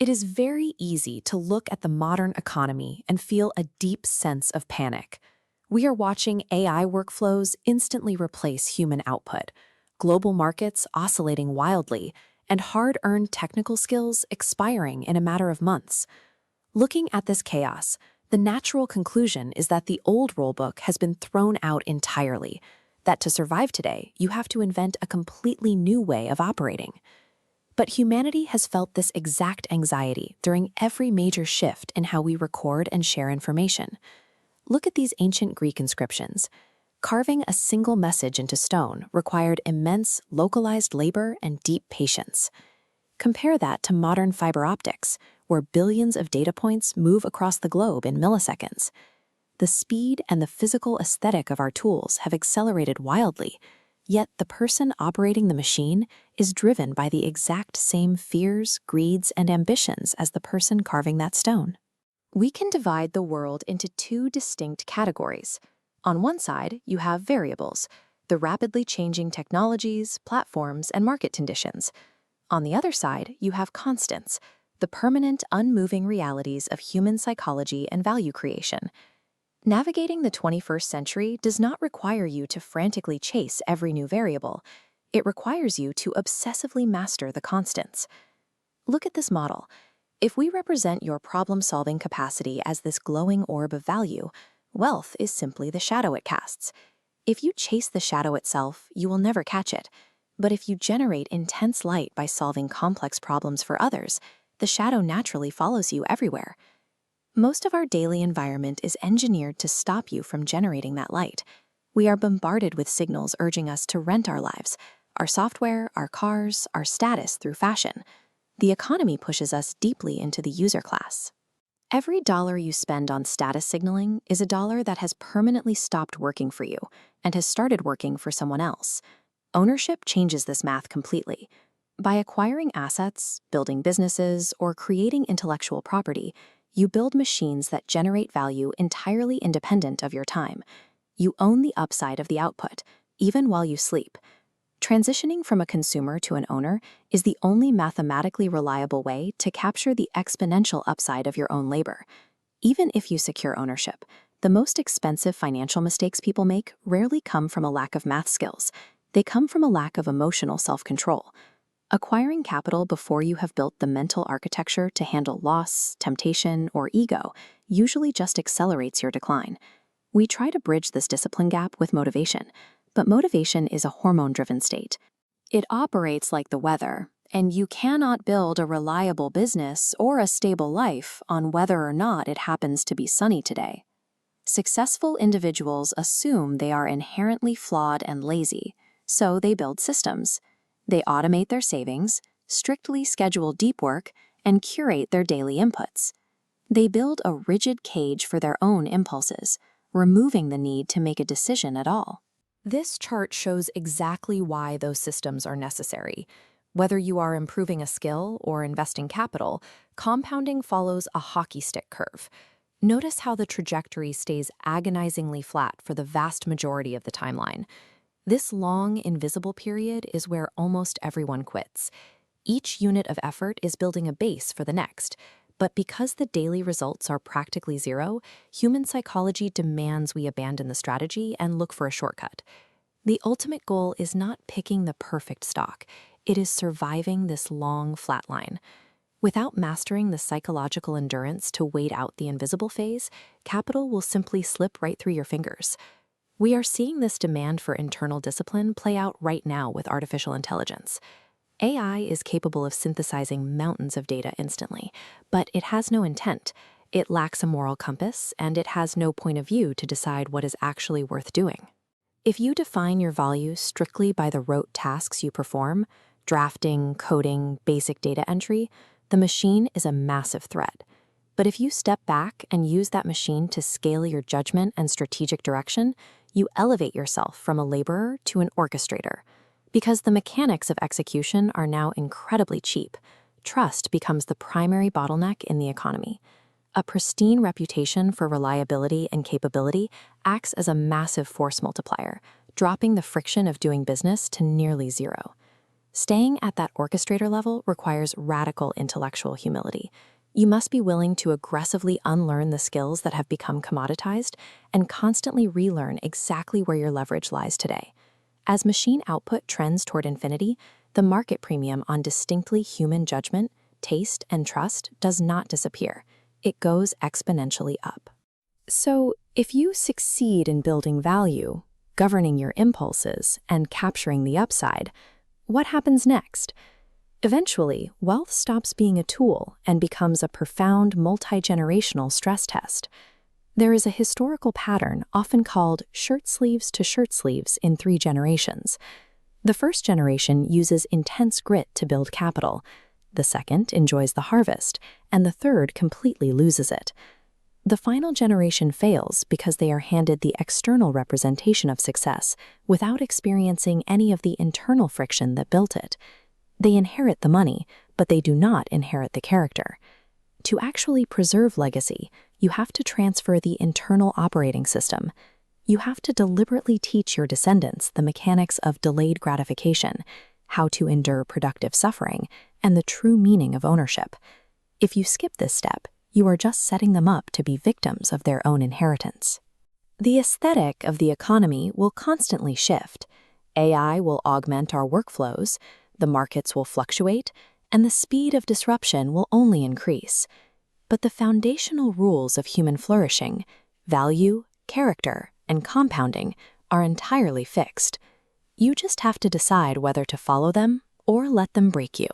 It is very easy to look at the modern economy and feel a deep sense of panic. We are watching AI workflows instantly replace human output, global markets oscillating wildly, and hard-earned technical skills expiring in a matter of months. Looking at this chaos, the natural conclusion is that the old rulebook has been thrown out entirely, that to survive today, you have to invent a completely new way of operating. But humanity has felt this exact anxiety during every major shift in how we record and share information. Look at these ancient Greek inscriptions. Carving a single message into stone required immense, localized labor and deep patience. Compare that to modern fiber optics, where billions of data points move across the globe in milliseconds. The speed and the physical aesthetic of our tools have accelerated wildly, yet the person operating the machine is driven by the exact same fears, greeds, and ambitions as the person carving that stone. We can divide the world into two distinct categories. On one side, you have variables, the rapidly changing technologies, platforms, and market conditions. On the other side, you have constants, the permanent, unmoving realities of human psychology and value creation. Navigating the 21st century does not require you to frantically chase every new variable. It requires you to obsessively master the constants. Look at this model. If we represent your problem-solving capacity as this glowing orb of value, wealth is simply the shadow it casts. If you chase the shadow itself, you will never catch it. But if you generate intense light by solving complex problems for others, the shadow naturally follows you everywhere. Most of our daily environment is engineered to stop you from generating that light. We are bombarded with signals urging us to rent our lives, our software, our cars, our status through fashion. The economy pushes us deeply into the user class. Every dollar you spend on status signaling is a dollar that has permanently stopped working for you and has started working for someone else. Ownership changes this math completely. By acquiring assets, building businesses, or creating intellectual property, you build machines that generate value entirely independent of your time. You own the upside of the output, even while you sleep. Transitioning from a consumer to an owner is the only mathematically reliable way to capture the exponential upside of your own labor. Even if you secure ownership, the most expensive financial mistakes people make rarely come from a lack of math skills. They come from a lack of emotional self-control. Acquiring capital before you have built the mental architecture to handle loss, temptation, or ego usually just accelerates your decline. We try to bridge this discipline gap with motivation, but motivation is a hormone-driven state. It operates like the weather, and you cannot build a reliable business or a stable life on whether or not it happens to be sunny today. Successful individuals assume they are inherently flawed and lazy, so they build systems. They automate their savings, strictly schedule deep work, and curate their daily inputs. They build a rigid cage for their own impulses, removing the need to make a decision at all. This chart shows exactly why those systems are necessary. Whether you are improving a skill or investing capital, compounding follows a hockey stick curve. Notice how the trajectory stays agonizingly flat for the vast majority of the timeline. This long, invisible period is where almost everyone quits. Each unit of effort is building a base for the next, but because the daily results are practically zero, human psychology demands we abandon the strategy and look for a shortcut. The ultimate goal is not picking the perfect stock, it is surviving this long flat line. Without mastering the psychological endurance to wait out the invisible phase, capital will simply slip right through your fingers. We are seeing this demand for internal discipline play out right now with artificial intelligence. AI is capable of synthesizing mountains of data instantly, but it has no intent. It lacks a moral compass, and it has no point of view to decide what is actually worth doing. If you define your value strictly by the rote tasks you perform, drafting, coding, basic data entry, the machine is a massive threat. But if you step back and use that machine to scale your judgment and strategic direction, you elevate yourself from a laborer to an orchestrator. Because the mechanics of execution are now incredibly cheap, trust becomes the primary bottleneck in the economy. A pristine reputation for reliability and capability acts as a massive force multiplier, dropping the friction of doing business to nearly zero. Staying at that orchestrator level requires radical intellectual humility. You must be willing to aggressively unlearn the skills that have become commoditized and constantly relearn exactly where your leverage lies today. As machine output trends toward infinity, the market premium on distinctly human judgment, taste, and trust does not disappear. It goes exponentially up. So, if you succeed in building value, governing your impulses, and capturing the upside, what happens next? Eventually, wealth stops being a tool and becomes a profound multi-generational stress test. There is a historical pattern often called shirt sleeves to shirt sleeves in 3 generations. The first generation uses intense grit to build capital. The second enjoys the harvest, and the third completely loses it. The final generation fails because they are handed the external representation of success without experiencing any of the internal friction that built it. They inherit the money, but they do not inherit the character. To actually preserve legacy, you have to transfer the internal operating system. You have to deliberately teach your descendants the mechanics of delayed gratification, how to endure productive suffering, and the true meaning of ownership. If you skip this step, you are just setting them up to be victims of their own inheritance. The aesthetic of the economy will constantly shift. AI will augment our workflows, the markets will fluctuate, and the speed of disruption will only increase. But the foundational rules of human flourishing, value, character, and compounding are entirely fixed. You just have to decide whether to follow them or let them break you.